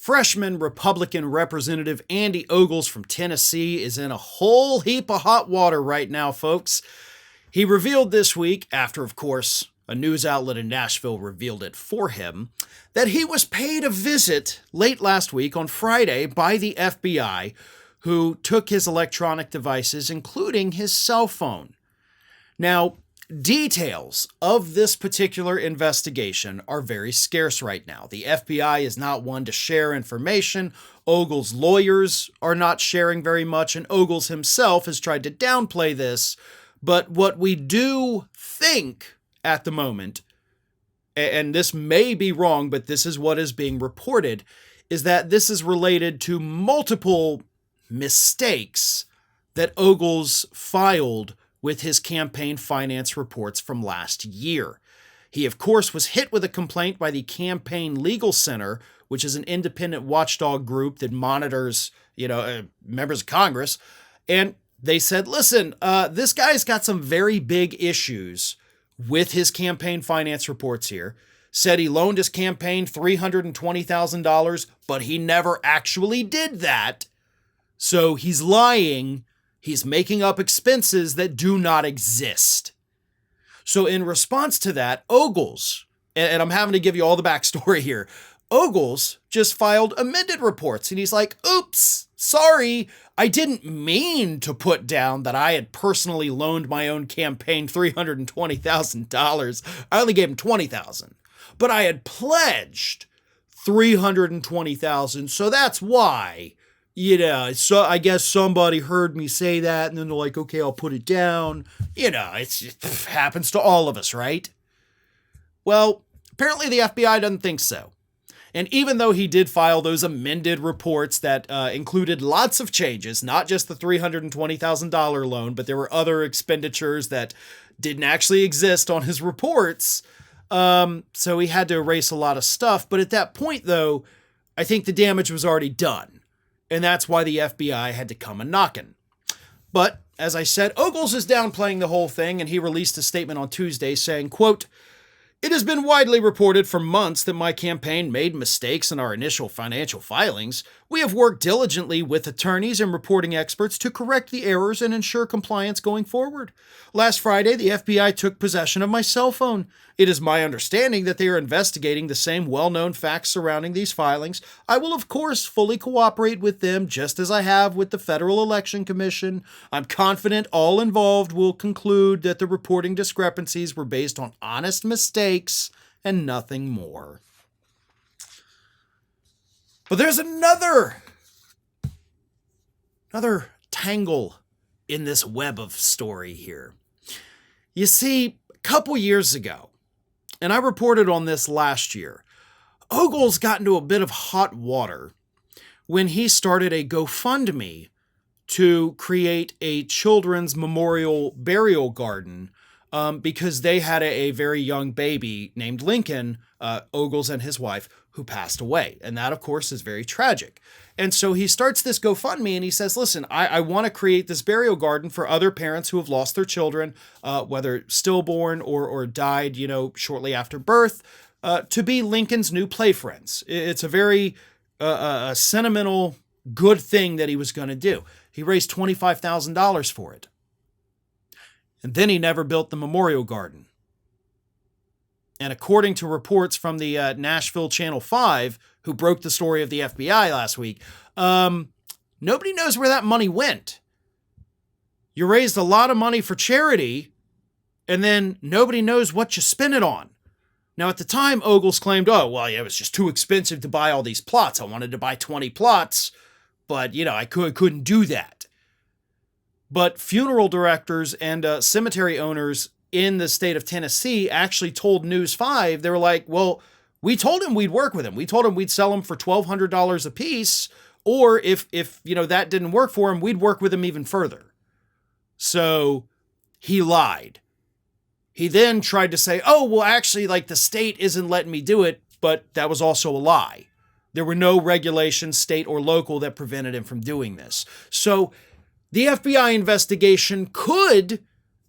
Freshman Republican Representative Andy Ogles from Tennessee is in a whole heap of hot water right now, folks. He revealed this week, after, of course, a news outlet in Nashville revealed it for him, that he was paid a visit late last week on Friday by the FBI, who took his electronic devices, including his cell phone. Now, details of this particular investigation are very scarce right now. The FBI is not one to share information. Ogles' lawyers are not sharing very much, and Ogles himself has tried to downplay this. But what we do think at the moment, and this may be wrong, but this is what is being reported, is that this is related to multiple mistakes that Ogles filed with his campaign finance reports from last year. He, of course, was hit with a complaint by the Campaign Legal Center, which is an independent watchdog group that monitors, members of Congress. And they said, listen, this guy's got some very big issues with his campaign finance reports here. Said he loaned his campaign $320,000, but he never actually did that. So he's lying. He's making up expenses that do not exist. So in response to that, Ogles, and I'm having to give you all the backstory here, Ogles just filed amended reports, and he's like, oops, sorry, I didn't mean to put down that I had personally loaned my own campaign $320,000. I only gave him $20,000, but I had pledged $320,000, so that's why. So I guess somebody heard me say that, and then they're like, okay, I'll put it down. It happens to all of us, right? Well, apparently the FBI doesn't think so. And even though he did file those amended reports that included lots of changes, not just the $320,000 loan, but there were other expenditures that didn't actually exist on his reports, so he had to erase a lot of stuff. But at that point, though, I think the damage was already done. And that's why the FBI had to come a-knocking. But, as I said, Ogles is downplaying the whole thing, and he released a statement on Tuesday saying, quote, "It has been widely reported for months that my campaign made mistakes in our initial financial filings. We have worked diligently with attorneys and reporting experts to correct the errors and ensure compliance going forward. Last Friday, the FBI took possession of my cell phone. It is my understanding that they are investigating the same well-known facts surrounding these filings. I will, of course, fully cooperate with them, just as I have with the Federal Election Commission. I'm confident all involved will conclude that the reporting discrepancies were based on honest mistakes and nothing more." But there's another tangle in this web of story here. You see, a couple years ago, and I reported on this last year, Ogles got into a bit of hot water when he started a GoFundMe to create a children's memorial burial garden because they had a very young baby named Lincoln, Ogles and his wife, who passed away. And that, of course, is very tragic. And so he starts this GoFundMe and he says, listen, I want to create this burial garden for other parents who have lost their children, whether stillborn or died, shortly after birth, to be Lincoln's new play friends. It's a very sentimental, good thing that he was going to do. He raised $25,000 for it. And then he never built the memorial garden. And according to reports from the Nashville Channel 5, who broke the story of the FBI last week, nobody knows where that money went. You raised a lot of money for charity, and then nobody knows what you spent it on. Now, at the time, Ogles claimed, it was just too expensive to buy all these plots. I wanted to buy 20 plots, but, I couldn't do that. But funeral directors and cemetery owners in the state of Tennessee actually told News 5, they were like, well, we told him we'd work with him. We told him we'd sell him for $1,200 a piece, or if that didn't work for him, we'd work with him even further. So he lied. He then tried to say, actually, the state isn't letting me do it, but that was also a lie. There were no regulations, state or local, that prevented him from doing this. So the FBI investigation could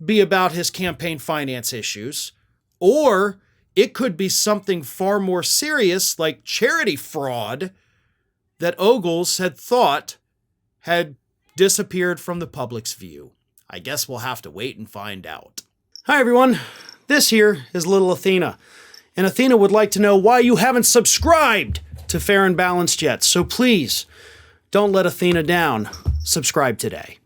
be about his campaign finance issues, or it could be something far more serious like charity fraud that Ogles had thought had disappeared from the public's view. I guess we'll have to wait and find out. Hi everyone, this here is little Athena, and Athena would like to know why you haven't subscribed to Fair and Balanced yet, so please don't let Athena down. Subscribe today.